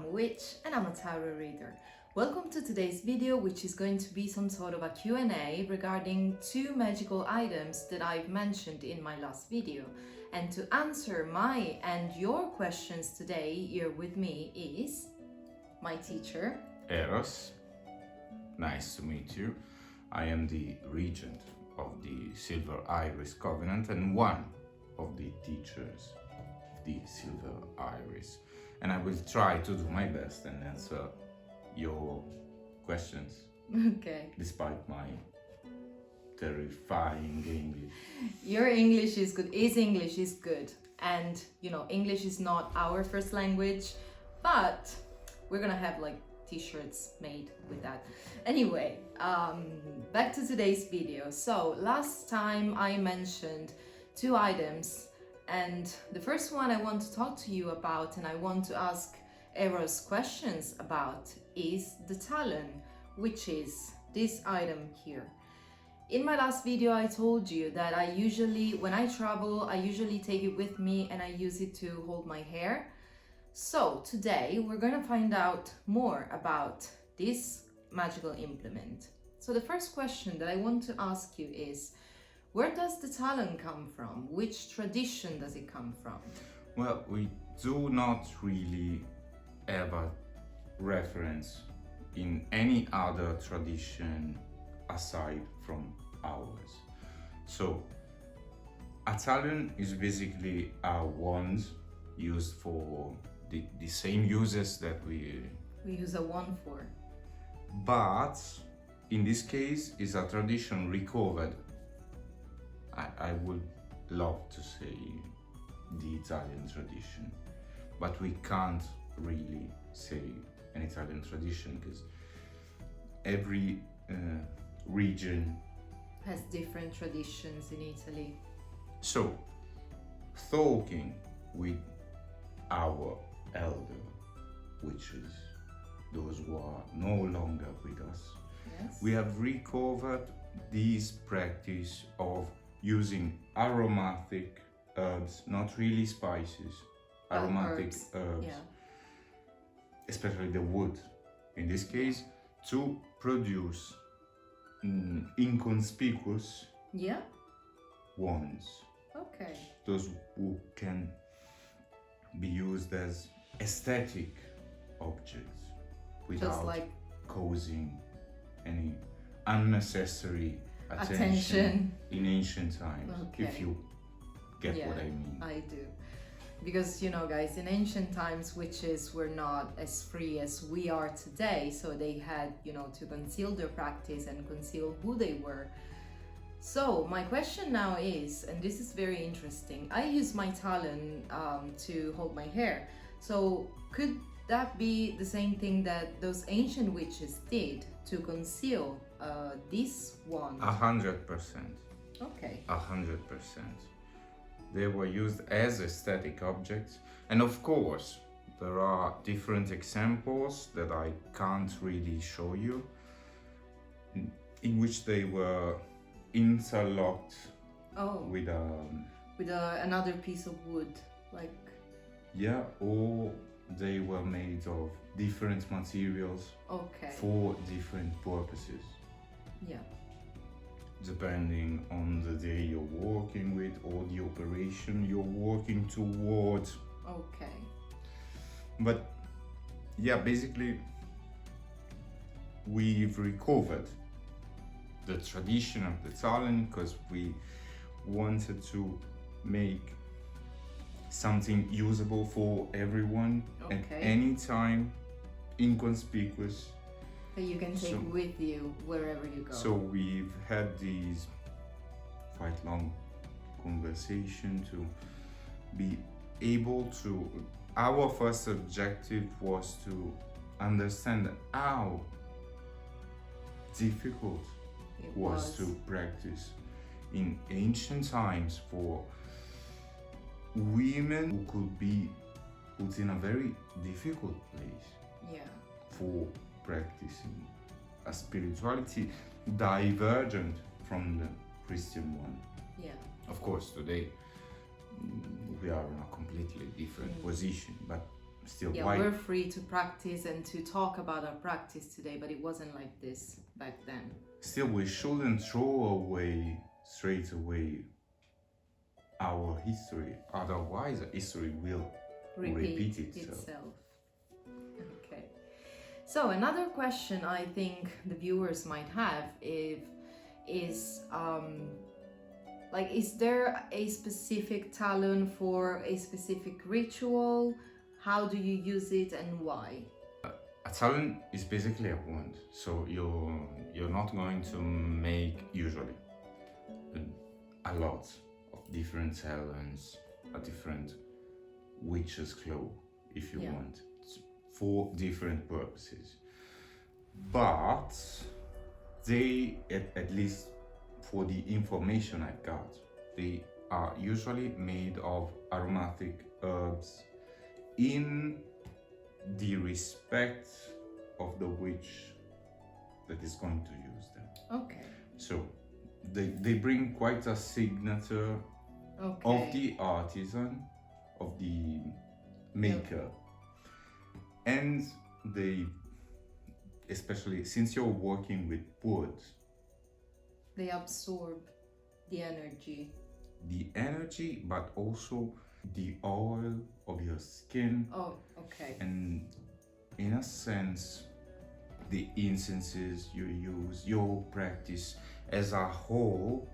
a witch and I'm a tarot reader. Welcome to today's video, which is going to be some sort of a Q&A regarding two magical items that I've mentioned in my last video. And to answer my and your questions today, here with me is my teacher, Eros. Nice to meet you. I am the regent of the Silver Iris Covenant and one of the teachers of the Silver Iris. And I will try to do my best and answer your questions. Okay. Despite my terrifying English. Your English is good. His English is good. And, you know, English is not our first language, but we're gonna have like t-shirts made with that. Anyway, back to today's video. So last time I mentioned two items, and the first one I want to talk to you about and I want to ask Eros questions about is the talon, which is this item here. In my last video I told you that I usually, when I travel, I usually take it with me and I use it to hold my hair. So today we're gonna find out more about this magical implement. So the first question that I want to ask you is, where does the talon come from? Which tradition does it come from? Well, we do not really have a reference in any other tradition aside from ours. So a talon is basically a wand used for the same uses that we use a wand for. But in this case is a tradition recovered. I would love to say the Italian tradition, but we can't really say an Italian tradition because every region has different traditions in Italy. So, talking with our elder witches, those who are no longer with us, yes, we have recovered this practice of using aromatic herbs, not really spices, aromatic herbs, yeah, especially the wood, in this case, to produce inconspicuous yeah, wands. okay, Those who can be used as aesthetic objects without just like causing any unnecessary attention in ancient times, okay, if you get yeah, what I mean. I do. Because, you know, guys, in ancient times, witches were not as free as we are today. So they had, you know, to conceal their practice and conceal who they were. So my question now is, and this is very interesting, I use my talon to hold my hair. So could that be the same thing that those ancient witches did to conceal this wand? 100%. Okay. 100%. They were used as aesthetic objects, and of course there are different examples that I can't really show you in which they were interlocked with another piece of wood, like, yeah, or they were made of different materials okay, for different purposes. yeah, Depending on the day you're working with or the operation you're working towards. okay, But yeah, basically we've recovered the tradition of the talon because we wanted to make something usable for everyone at okay, any time, inconspicuous. that you can take with you wherever you go. So we've had these quite long conversation to be able to, our first objective was to understand how difficult it was to practice in ancient times for women who could be put in a very difficult place, yeah, for practicing a spirituality divergent from the Christian one. yeah, Of course, today we are in a completely different position, but still Yeah, why we're free to practice and to talk about our practice today, but it wasn't like this back then. still we shouldn't throw away straight away our history, otherwise history will repeat itself. Okay. So another question I think the viewers might have is is there a specific talent for a specific ritual? How do you use it and why? A talent is basically a wand, so you're not going to make usually a lot of different talents, a different witch's claw, if you want, for different purposes. But they, at least for the information I got, they are usually made of aromatic herbs in the respect of the witch that is going to use them. Okay. So they bring quite a signature of the artisan, of the maker, and they, especially since you're working with wood, they absorb the energy, but also the oil of your skin. Oh, okay. And in a sense, the incenses you use, your practice as a whole.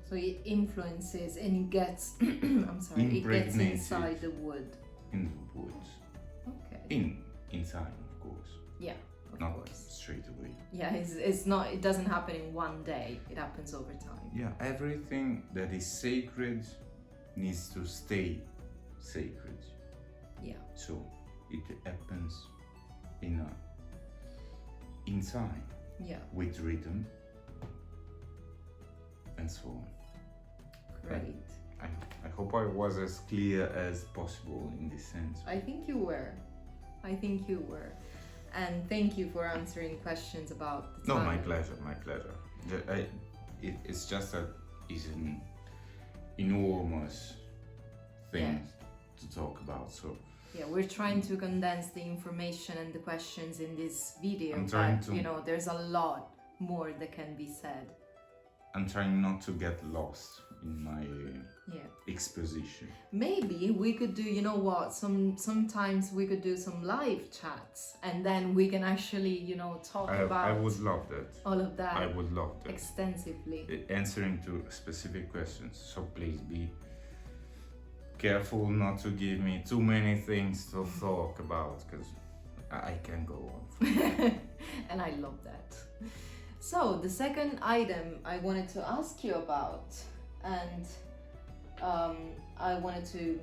So it influences and it gets, I'm sorry, it gets inside the wood. In the wood. Okay. Inside, of course. Yeah, of Not course. straight away. Yeah, it's not, it doesn't happen in one day. It happens over time. Yeah, everything that is sacred needs to stay sacred. Yeah. So it happens in time. Yeah. With rhythm and so on. Great. I hope I was as clear as possible in this sense. I think you were. And thank you for answering questions about the No, time. my pleasure. It's just that it's an enormous thing to talk about. So yeah, we're trying to condense the information and the questions in this video, I'm trying but to, there's a lot more that can be said. I'm trying not to get lost in my exposition. Maybe we could do, sometimes we could do some live chats and then we can actually, talk about I would love that. all of that. I would love that. Extensively. Answering to specific questions. So please be careful not to give me too many things to talk about, because I can go on. And I love that. So the second item I wanted to ask you about, and I wanted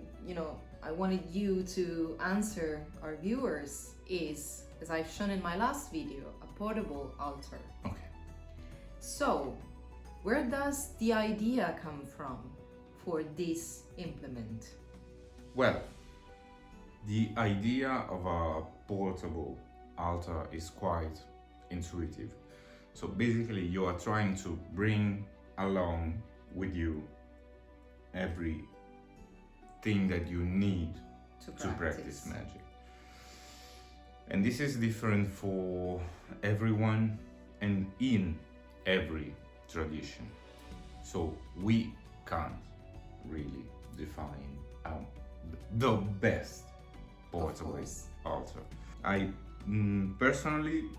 you to answer our viewers, is, as I've shown in my last video, a portable altar. Okay. So where does the idea come from for this implement? Well, the idea of a portable altar is quite intuitive. So basically you are trying to bring along with you everything that you need to practice magic. And this is different for everyone and in every tradition. So we can't really define the best portable altar. I personally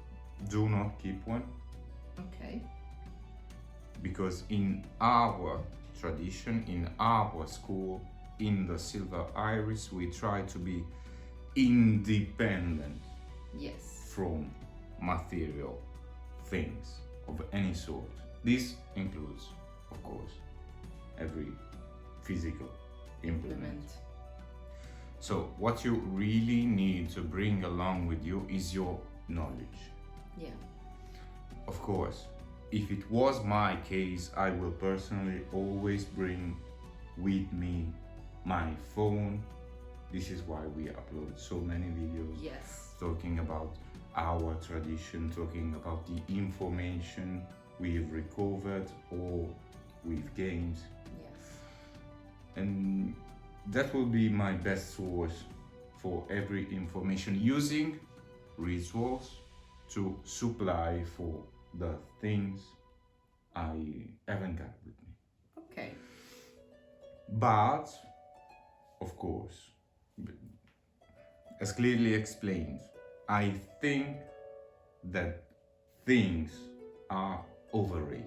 do not keep one. Okay. Because in our tradition, in our school, in the Silver Iris, we try to be independent from material things of any sort. This includes, of course, every physical implement. So what you really need to bring along with you is your knowledge. Yeah. Of course, if it was my case, I will personally always bring with me my phone. This is why we upload so many videos talking about our tradition, talking about the information we've recovered or we've gained. And that will be my best source for every information, using rituals to supply for the things I haven't got with me. Okay. But, of course, as clearly explained, I think that things are overrated.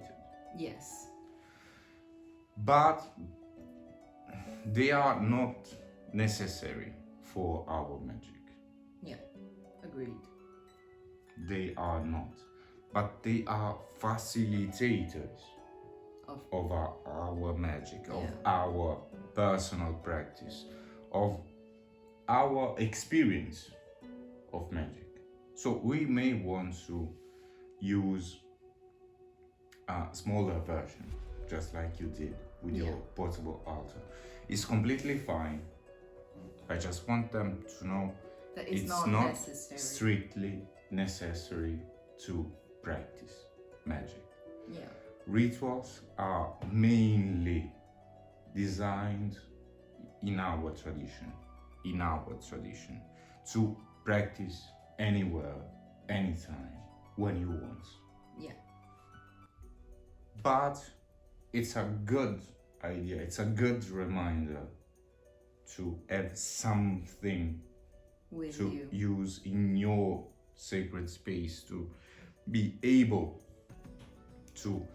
Yes. But they are not necessary for our magic. Yeah. Agreed. They are not. But they are facilitators of our magic, of our personal practice, of our experience of magic. So we may want to use a smaller version, just like you did with your portable altar. It's completely fine. I just want them to know that it's not necessary. Strictly necessary to practice magic. Yeah. Rituals are mainly designed in our tradition, to practice anywhere, anytime, when you want. Yeah. But it's a good idea, it's a good reminder to have something with to you. use in your sacred space, to be able to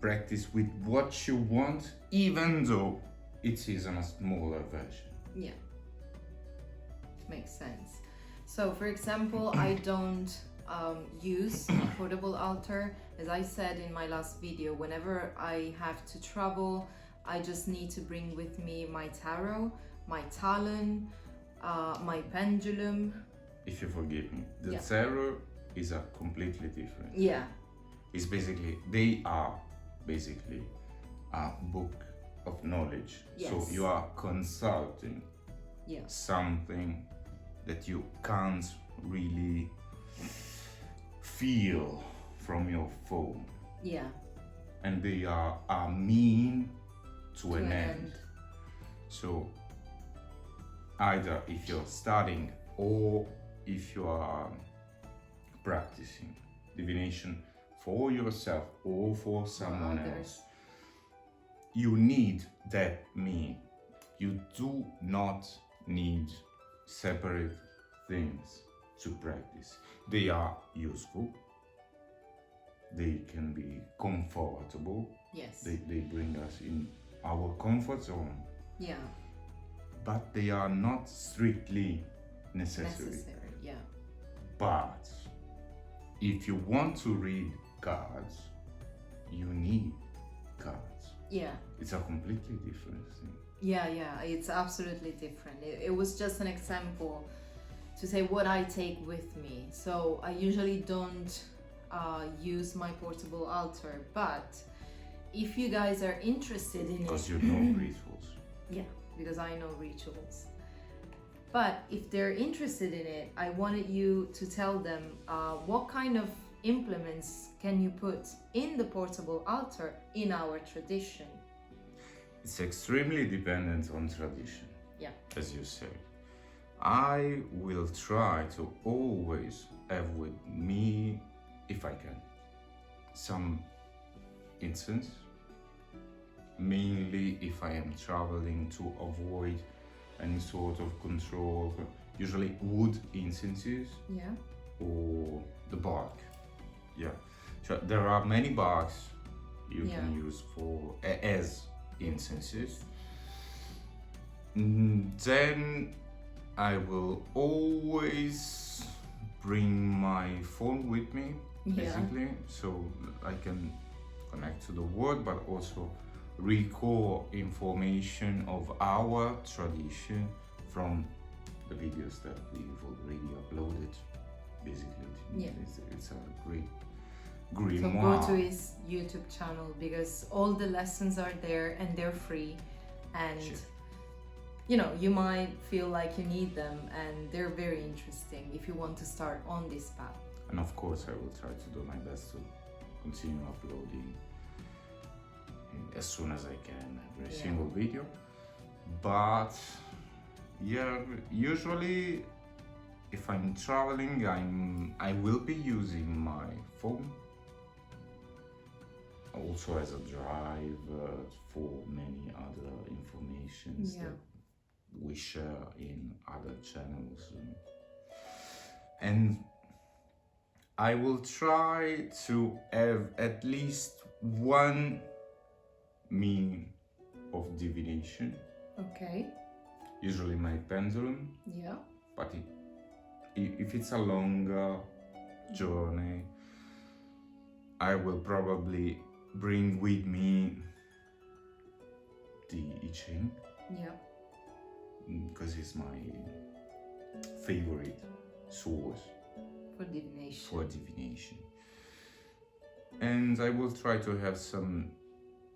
practice with what you want, even though it is in a smaller version. Yeah, makes sense. So for example, I don't use a portable altar. As I said in my last video, whenever I have to travel, I just need to bring with me my tarot, my talon, my pendulum. If you forgive me, the tarot is a completely different. Yeah. It's basically, they are basically a book of knowledge. Yes. So you are consulting something that you can't really feel from your phone. Yeah. And they are a mean to an end. So either if you're studying or if you are practicing divination for yourself or for someone else, you need that mean. You do not need separate things to practice. They are useful. They can be comfortable. Yes. They bring us in our comfort zone. Yeah. But they are not strictly necessary. Yeah. But if you want to read cards, you need cards. Yeah. It's a completely different thing. Yeah, it's absolutely different. It was just an example to say what I take with me. So I usually don't use my portable altar, but if you guys are interested in because it, you know rituals. Yeah, because I know rituals. But if they're interested in it, I wanted you to tell them what kind of implements can you put in the portable altar in our tradition. It's extremely dependent on tradition. Yeah. As you say. I will try to always have with me, if I can, some incense, mainly if I am traveling to avoid any sort of control, usually wood incenses. Yeah. Or the bark. Yeah. So there are many barks you can use for as incenses. Then I will always bring my phone with me, basically, so I can connect to the world, but also record information of our tradition from the videos that we've already uploaded. Basically, it's a great grimoire. So go to his YouTube channel because all the lessons are there and they're free, and you know, you might feel like you need them, and they're very interesting if you want to start on this path. And of course I will try to do my best to continue uploading as soon as I can every single video. But Yeah, usually if I'm traveling, I will be using my phone also as a drive for many other informations Yeah. that we share in other channels, and I will try to have at least one mean of divination, Okay. usually my pendulum, Yeah. but if it's a longer journey, I will probably bring with me the I Ching, Yeah. because it's my favorite source For divination. for divination. And I will try to have some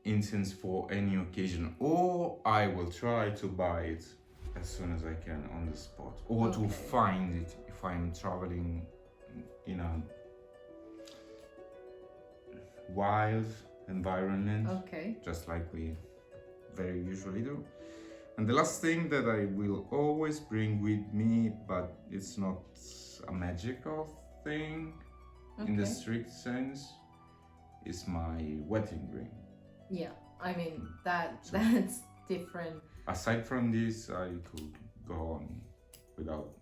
incense for any occasion, or I will try to buy it as soon as I can on the spot, or to Okay. find it if I'm traveling in a wild environment, Okay. just like we very usually do. And the last thing that I will always bring with me, but it's not a magical thing in the Okay. strict sense, is my wedding ring. Yeah. I mean So- that's different. Aside from this, I could go on without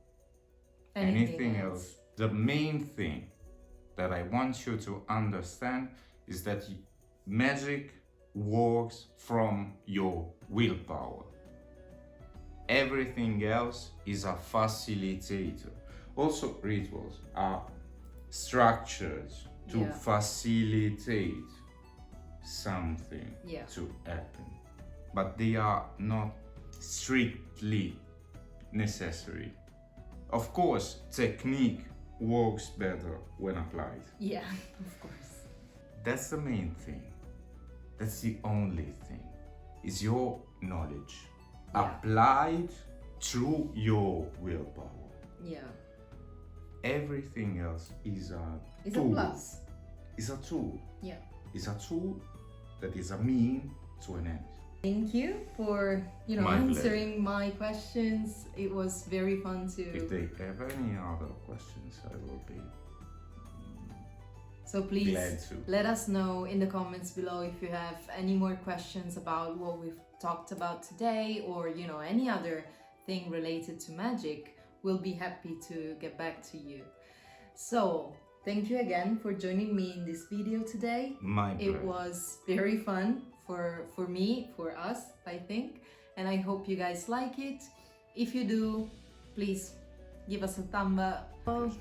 Anything anything else. The main thing that I want you to understand is that magic works from your willpower. Everything else is a facilitator. Also, rituals are structures to Yeah. facilitate something Yeah. to happen, but they are not strictly necessary. Of course, technique works better when applied. Yeah. Of course. That's the main thing. That's the only thing. Is your knowledge Yeah. applied through your willpower. Yeah. Everything else is a It's a tool. plus. It's a tool. Yeah. It's a tool that is a mean to an end. Thank you for My answering my questions. It was very fun to. If they have any other questions, I will be So please glad to. let us know in the comments below if you have any more questions about what we've talked about today, or any other thing related to magic. We'll be happy to get back to you. So thank you again for joining me in this video today. My It pleasure. was very fun for me, for us, I think, and I hope you guys like it. If you do, please give us a thumb up. Well,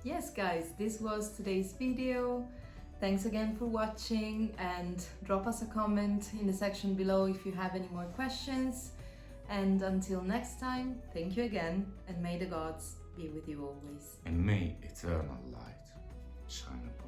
yes guys, this was today's video. Thanks again for watching, and drop us a comment in the section below if you have any more questions. And until next time, thank you again, and may the gods be with you always. And may eternal light shine upon